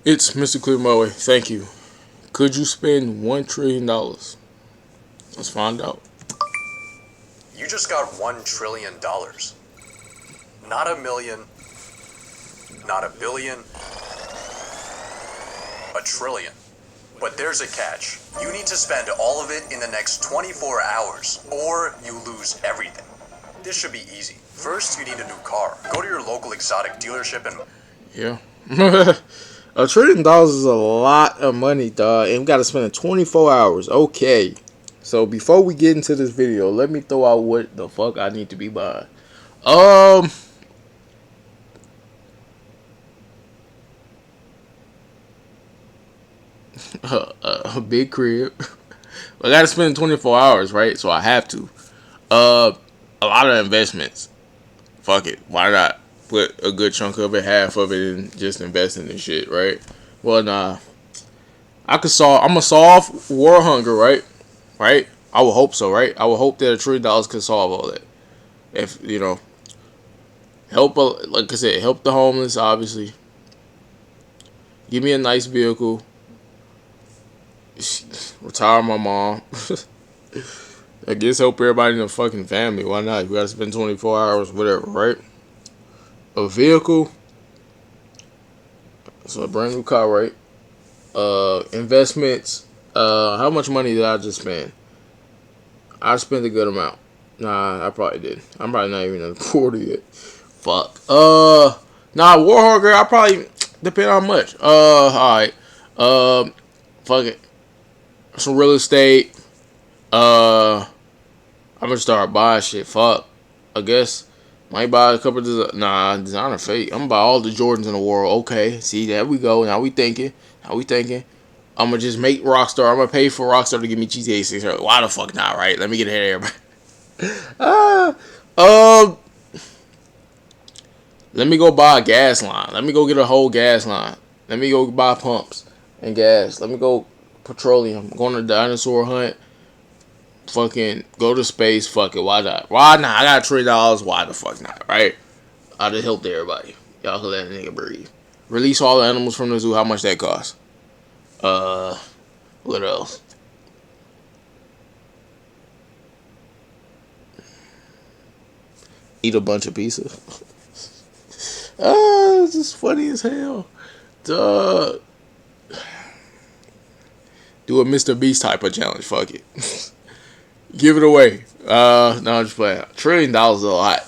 It's Mr. Clear My Way. Thank you. Could you spend $1 trillion? Let's find out. You just got $1 trillion. Not a million, not a billion, a trillion. But there's a catch. You need to spend all of it in the next 24 hours, or you lose everything. This should be easy. First, you need a new car. Go to your local exotic dealership and... Yeah. $1 trillion is a lot of money, dog. And we got to spend it 24 hours. Okay. So before we get into this video, let me throw out what the fuck I need to be buying. A big crib. I got to spend 24 hours, right? So I have to. A lot of investments. Fuck it. Why not put a good chunk of it, half of it, in just investing in shit, right? Well, nah. I'm gonna solve war hunger, right? Right? I would hope so, right? I would hope that $1 trillion could solve all that. If, help, like I said, help the homeless, obviously. Give me a nice vehicle. Retire my mom. I guess help everybody in the fucking family. Why not? You gotta spend 24 hours, whatever, right? A vehicle. So a brand new car, right? Investments. How much money did I just spend? I spent a good amount. Nah, I probably did. I'm probably not even at the quarter yet. Fuck. Nah, war hunger. I probably depend on much. Alright. Fuck it. Some real estate. I'm gonna start buying shit. Fuck. I guess. Might buy a couple of designer fake. I'm gonna buy all the Jordans in the world. Okay. See, there we go. Now we thinking. I'm gonna just make Rockstar. I'm gonna pay for Rockstar to give me GTA 6. Why the fuck not, right? Let me get ahead of everybody. Let me go buy a gas line. Let me go get a whole gas line. Let me go buy pumps and gas. Let me go petroleum. Going to dinosaur hunt. Fucking go to space. Fuck it. Why not? Why not? I got $1 trillion. Why the fuck not? Right? I just helped everybody. Y'all can let a nigga breathe. Release all the animals from the zoo. How much that cost? What else? Eat a bunch of pizza. It's just funny as hell. Duh. Do a Mr. Beast type of challenge. Fuck it. Give it away. No, I'm just playing. $1 trillion is a lot.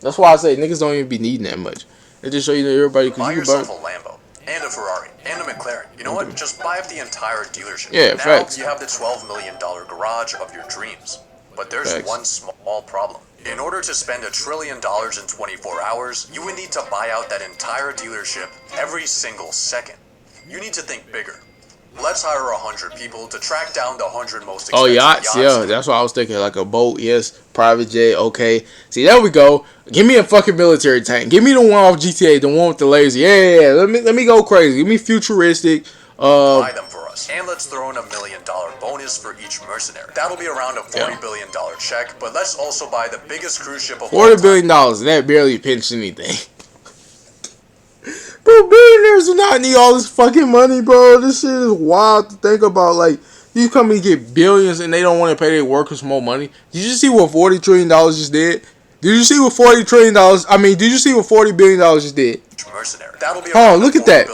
That's why I say niggas don't even be needing that much. They just show you that everybody. Buy yourself a Lambo and a Ferrari and a McLaren. You know what? Just buy up the entire dealership. Yeah, now facts. You have the $12 million garage of your dreams. But there's one small problem. In order to spend $1 trillion in 24 hours, you would need to buy out that entire dealership every single second. You need to think bigger. Let's hire 100 people to track down the 100 most expensive yachts. Yeah, that's what I was thinking. Like a boat, yes. Private jet, okay. See, there we go. Give me a fucking military tank. Give me the one off GTA, the one with the laser. Yeah. Let me go crazy. Give me futuristic. Buy them for us. And let's throw in $1 million bonus for each mercenary. That'll be around a $40 billion check, but let's also buy the biggest cruise ship of all time. $40 billion, that barely pinched anything. Bro, billionaires do not need all this fucking money, bro. This shit is wild to think about. Like, these companies get billions and they don't want to pay their workers more money. Did you see what $40 trillion just did? Did you see what $40 trillion? Did you see what $40 billion just did? Mercenary. That'll be look at that.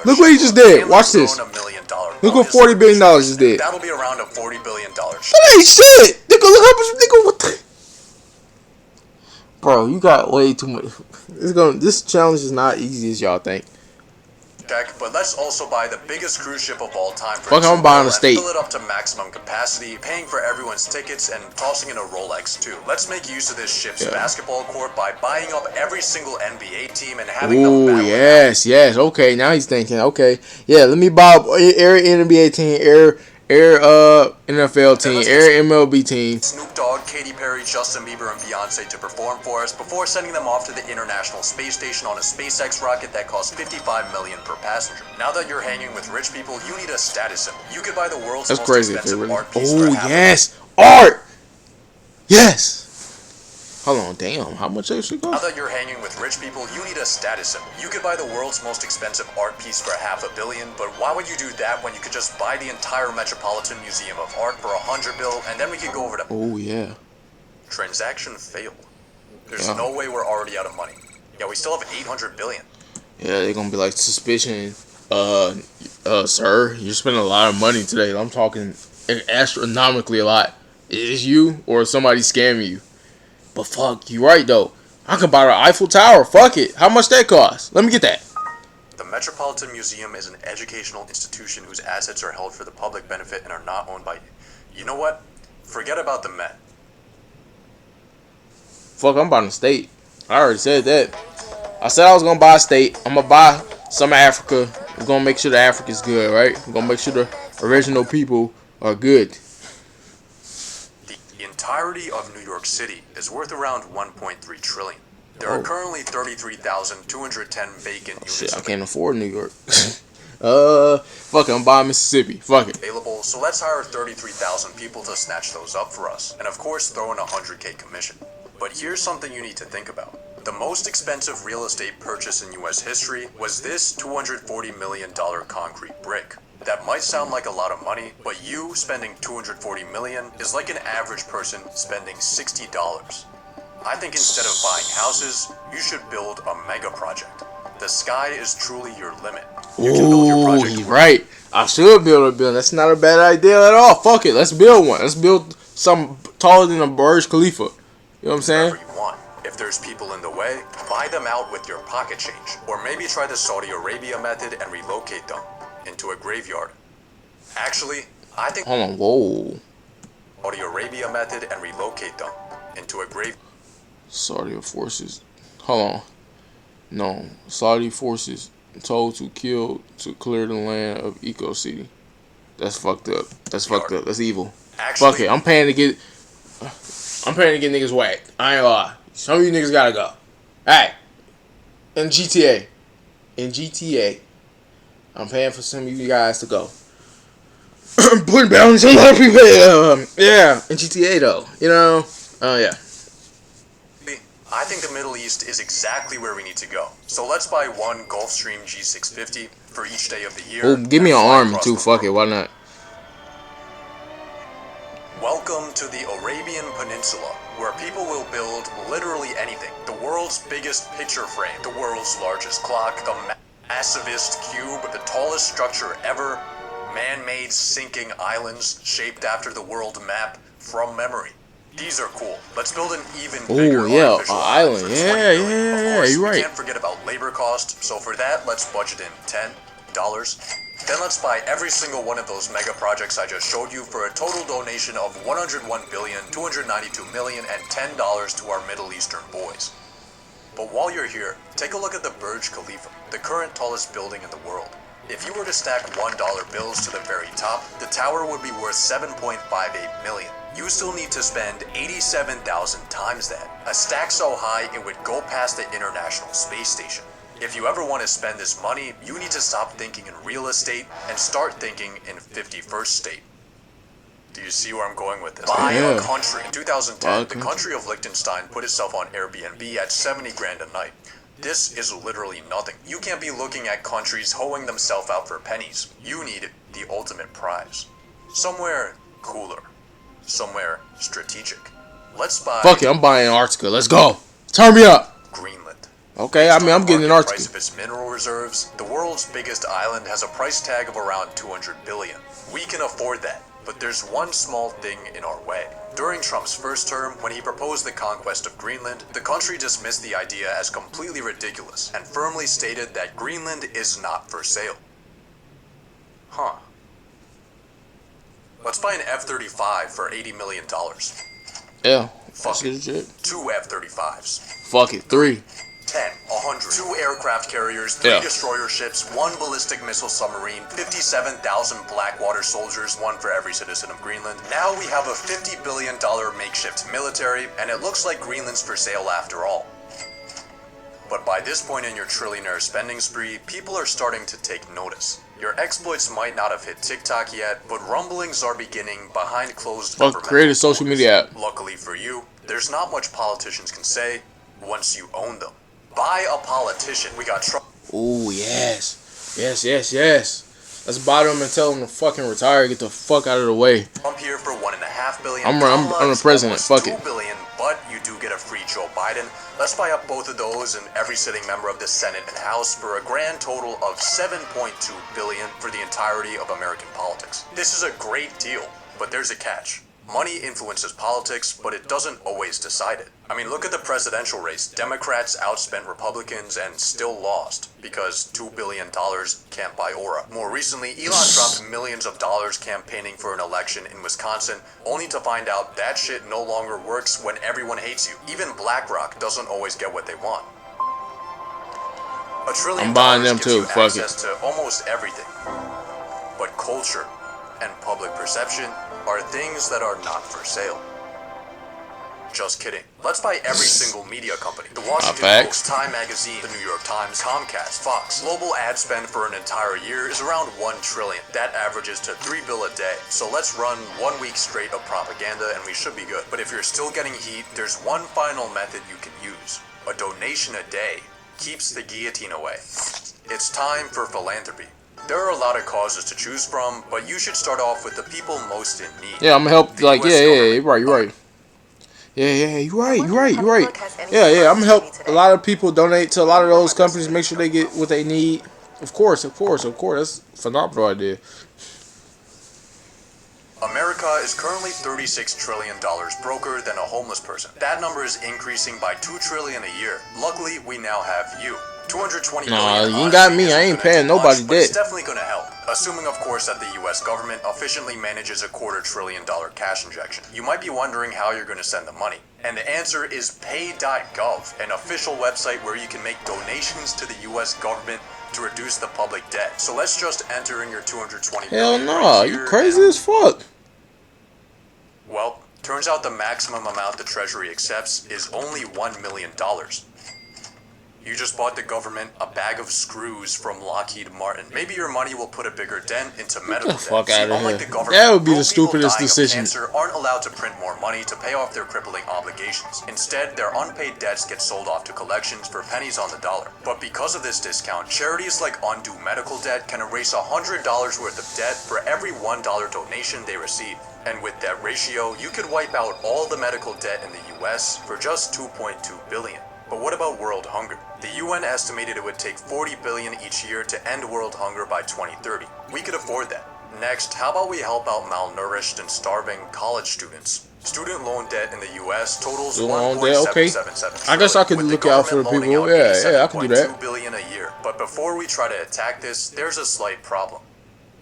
Look what he just did. Watch this. Look what $40 billion just did. That'll be around a $40 billion. That ain't shit. Nigga, look how much. Nigga, what the? Bro, you got way too much. This challenge is not easy as y'all think. But let's also buy the biggest cruise ship of all time. Fuck, I'm buying a state. Fill it up to maximum capacity, paying for everyone's tickets and tossing in a Rolex too. Let's make use of this ship's basketball court by buying up every single NBA team and having them battle. Yes. Okay, now he's thinking. Okay, yeah. Let me buy every NBA team, every NFL team, every MLB team. Snoop Dogg, Katy Perry, Justin Bieber, and Beyonce to perform for us before sending them off to the International Space Station on a SpaceX rocket that costs $55 million per passenger. Now that you're hanging with rich people, you need a status symbol. You could buy the world's most expensive art piece for half yes, art. Yes. Hold on, damn. How much actually Now cost? that you're hanging with rich people, you need a status symbol. You could buy the world's most expensive art piece for $500 million, but why would you do that when you could just buy the entire Metropolitan Museum of Art for $100 billion, and then we could go over to... Oh, yeah. Transaction failed. There's Yeah. no way we're already out of money. Yeah, we still have $800 billion. Yeah, they're gonna be like, suspicion. Sir, you're spending a lot of money today. I'm talking astronomically a lot. Is you or somebody scamming you? But fuck, you right though. I can buy the Eiffel Tower. Fuck it. How much that cost? Let me get that. The Metropolitan Museum is an educational institution whose assets are held for the public benefit and are not owned by... You know what? Forget about the Met. Fuck, I'm buying a state. I already said that. I said I was gonna buy a state. I'm gonna buy some Africa. We're gonna make sure the Africa's good, right? We're gonna make sure the original people are good. The entirety of New York City is worth around $1.3 trillion. There are currently 33,210 vacant units Shit, I can't afford New York. Fuck it, I'm buying Mississippi. Fuck it. available, so let's hire 33,000 people to snatch those up for us, and of course throw in a $100K commission. But here's something you need to think about. The most expensive real estate purchase in US history was this $240 million concrete brick. That might sound like a lot of money, but you spending $240 million is like an average person spending $60. I think instead of buying houses, you should build a mega project. The sky is truly your limit. You can build your Ooh, project he's right. I should build a building. That's not a bad idea at all. Fuck it, let's build one. Let's build something taller than a Burj Khalifa. You know what I'm saying? wherever you want. If there's people in the way, buy them out with your pocket change. Or maybe try the Saudi Arabia method and relocate them into a graveyard. Actually, I think Hold on, whoa. Saudi Arabia method and relocate them into a grave. Saudi forces. Hold on. No, Saudi forces told to kill to clear the land of Eco City. That's fucked up. That's fucked up. That's evil. Actually, Fuck it. I'm paying to get niggas whacked. I ain't lie. Some of you niggas gotta go. Alright. In GTA. I'm paying for some of you guys to go. Putting bounties on a lot of people. Yeah. In GTA though. You know? Oh yeah. I think the Middle East is exactly where we need to go. So let's buy one Gulfstream G650 for each day of the year. Oh, give me an and fly army across too. the Fuck world. it. Why not? Welcome to the Arabian Peninsula, where people will build literally anything. The world's biggest picture frame, the world's largest clock, the massivest cube, the tallest structure ever, man-made sinking islands shaped after the world map from memory. These are cool. Let's build an even bigger artificial island. for Yeah, 20 billion. yeah, Of course, you're right. we can't forget about labor cost, so for that, let's budget in $10. Then let's buy every single one of those mega projects I just showed you for a total donation of $101,292,000,000 and $10 to our Middle Eastern boys. But while you're here, take a look at the Burj Khalifa, the current tallest building in the world. If you were to stack $1 bills to the very top, the tower would be worth $7.58 million. You still need to spend 87,000 times that. A stack so high it would go past the International Space Station. If you ever want to spend this money, you need to stop thinking in real estate and start thinking in 51st state. Do you see where I'm going with this? Buy a country. In 2010, the country of Liechtenstein put itself on Airbnb at 70 grand a night. This is literally nothing. You can't be looking at countries hoeing themselves out for pennies. You need the ultimate prize. Somewhere cooler. Somewhere strategic. Let's buy... Fuck it, I'm buying Antarctica. Let's go. Turn me up. Greenland. Okay, I mean, I'm getting Market Antarctica. price of its mineral reserves, the world's biggest island has a price tag of around 200 billion. We can afford that, but there's one small thing in our way. During Trump's first term, when he proposed the conquest of Greenland, the country dismissed the idea as completely ridiculous and firmly stated that Greenland is not for sale. Huh. Let's buy an F-35 for $80 million. Yeah. Fuck That's good it. shit. 2 F-35s. Fuck it. 3. 10, 100, 2 aircraft carriers, 3 Yeah. destroyer ships, 1 ballistic missile submarine, 57,000 Blackwater soldiers, 1 for every citizen of Greenland. Now we have a $50 billion makeshift military, and it looks like Greenland's for sale after all. But by this point in your trillionaire spending spree, people are starting to take notice. Your exploits might not have hit TikTok yet, but rumblings are beginning behind closed Fuck, create a social media app. Luckily for you, There's not much politicians can say once you own them. Buy a politician. We got Trump. Oh, yes. Yes. Let's buy them and tell them to fucking retire. Get the fuck out of the way. Trump here for $1.5 billion. I'm the president. Fuck it. $2 billion, but you do get a free Joe Biden. Let's buy up both of those and every sitting member of the Senate and House for a grand total of $7.2 billion for the entirety of American politics. This is a great deal, but there's a catch. Money influences politics, but it doesn't always decide it. I mean, look at the presidential race. Democrats outspent Republicans and still lost because $2 billion can't buy aura. More recently, Elon dropped millions of dollars campaigning for an election in Wisconsin, only to find out that shit no longer works when everyone hates you. Even BlackRock doesn't always get what they want. $1 trillion I'm buying them gives too. you Fuck access to almost everything. But culture and public perception are things that are not for sale. Just kidding. Let's buy every single media company. The Washington Post, Time Magazine, the New York Times, Comcast, Fox. Global ad spend for an entire year is around $1 trillion. That averages to $3 billion a day. So let's run 1 week straight of propaganda and we should be good. But if you're still getting heat, there's one final method you can use. A donation a day keeps the guillotine away. It's time for philanthropy. There are a lot of causes to choose from, but you should start off with the people most in need. Yeah, I'm gonna help. Like, yeah, you're right. Yeah, you're right. Yeah, I'm gonna help a lot of people donate to a lot of those companies, make sure they get what they need. Of course. That's a phenomenal idea. America is currently $36 trillion broker than a homeless person. That number is increasing by $2 trillion a year. Luckily, we now have you. 220 Nah, billion. you ain't got me. I ain't paying nobody much, debt. It's definitely going to help. Assuming, of course, that the U.S. government efficiently manages a $250 billion cash injection. You might be wondering how you're going to send the money. And the answer is pay.gov, an official website where you can make donations to the U.S. government to reduce the public debt. So let's just enter in your 220 billion. Hell no, you crazy as fuck. Well, turns out the maximum amount the Treasury accepts is only $1 million. You just bought the government a bag of screws from Lockheed Martin. Maybe your money will put a bigger dent into medical debt. Fuck out of here. The government, That would be the people stupidest dying decision. of cancer aren't allowed to print more money to pay off their crippling obligations. Instead, their unpaid debts get sold off to collections for pennies on the dollar. But because of this discount, charities like Undo Medical Debt can erase $100 worth of debt for every $1 donation they receive. And with that ratio, you could wipe out all the medical debt in the US for just $2.2 billion. But what about world hunger? The UN estimated it would take $40 billion each year to end world hunger by 2030. We could afford that. Next, how about we help out malnourished and starving college students? Student loan debt in the US totals $1.777 trillion. I guess I could look out for the people. Yeah, I can do that. $2 billion a year. But before we try to attack this, there's a slight problem.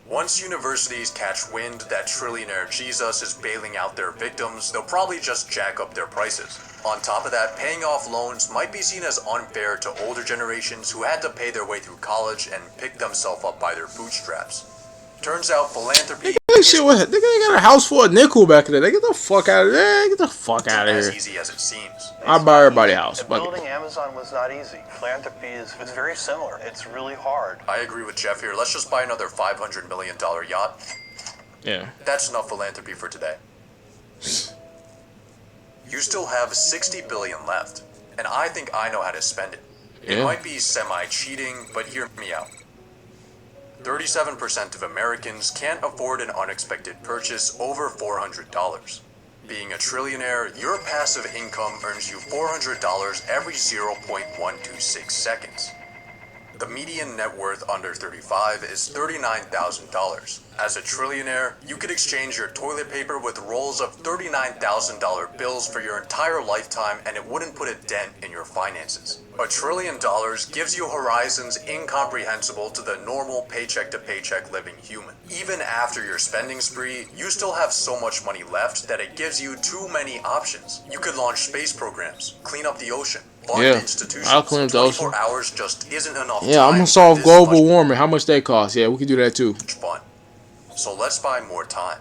Once universities catch wind that trillionaire Jesus is bailing out their victims, they'll probably just jack up their prices. On top of that, paying off loans might be seen as unfair to older generations who had to pay their way through college and pick themselves up by their bootstraps. Turns out philanthropy they got a house for a nickel back in there. They get the fuck out of there. Get the fuck out of here. As easy as it seems. I'll buy everybody a house. Building Amazon was not easy. Philanthropy is very similar. It's really hard. I agree with Jeff here. Let's just buy another $500 million yacht. Yeah. That's enough philanthropy for today. You still have $60 billion left, and I think I know how to spend it. It might be semi-cheating, but hear me out. 37% of Americans can't afford an unexpected purchase over $400. Being a trillionaire, your passive income earns you $400 every 0.126 seconds. The median net worth under 35 is $39,000. As a trillionaire, you could exchange your toilet paper with rolls of $39,000 bills for your entire lifetime and it wouldn't put a dent in your finances. $1 trillion gives you horizons incomprehensible to the normal paycheck-to-paycheck living human. Even after your spending spree, you still have so much money left that it gives you too many options. You could launch space programs, clean up the ocean, fund institutions. I'll clean up the ocean. 24 hours just isn't enough time. Yeah, I'm gonna solve global warming. How much they cost? Yeah, we can do that too. Fun. So let's buy more time.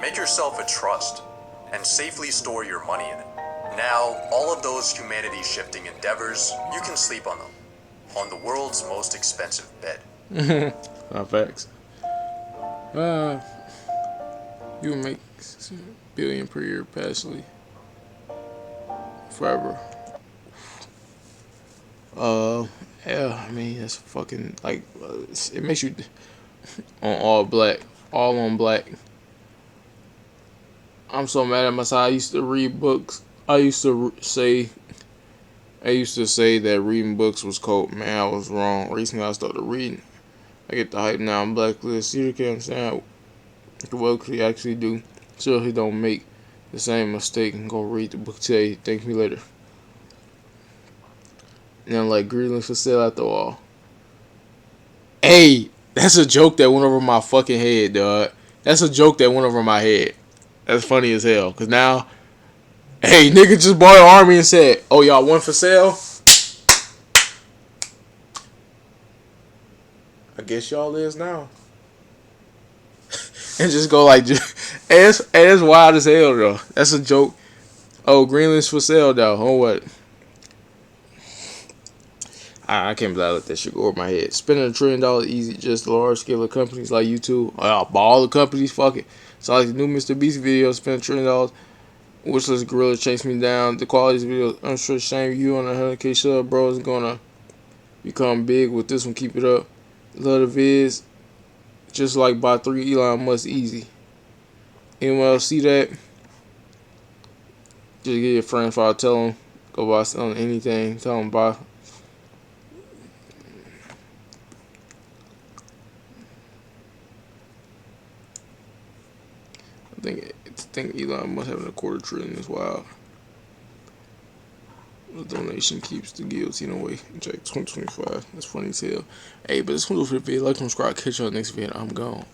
Make yourself a trust and safely store your money in it. Now, all of those humanity-shifting endeavors, you can sleep on them. On the world's most expensive bed. Facts. You make billion per year passively forever. Uh, yeah, I mean that's fucking like it makes you on all black, all on black. I'm so mad at myself. I used to read books. I used to say that reading books was cold. Man, I was wrong. Recently, I started reading. I get the hype now. I'm blacklist. You can't understand what could he actually do, so he don't make the same mistake and go read the book today. Thank me later. And I'm like Greenland for sale at the wall. Hey, that's a joke that went over my fucking head, dog. That's a joke that went over my head. That's funny as hell. Cause now, hey, nigga just bought an army and said, "Oh, y'all want for sale?" I guess y'all is now. And just go like, it's wild as hell though. That's a joke. Oh, Greenland's for sale though. Oh what? I can't believe I let that shit go over my head. Spending $1 trillion easy, just large scale companies like YouTube. All the companies, fuck it. So like the new Mr. Beast video, spend $1 trillion. Wishlist Gorilla chase me down. The quality of this video, I'm sure shame you on a 100K sub, bro, is gonna become big with this one. Keep it up. Love the vids. Just like buy 3 Elon Musk easy. Anyone else see that? Just get your friend file. Tell them go buy something, anything. Tell them buy. I think Elon must have a $250 is wild. The donation keeps the guillotine away. Check 2025. That's funny as hell. Hey, but it's gonna do for the video. Like, subscribe, catch y'all next video. I'm gone.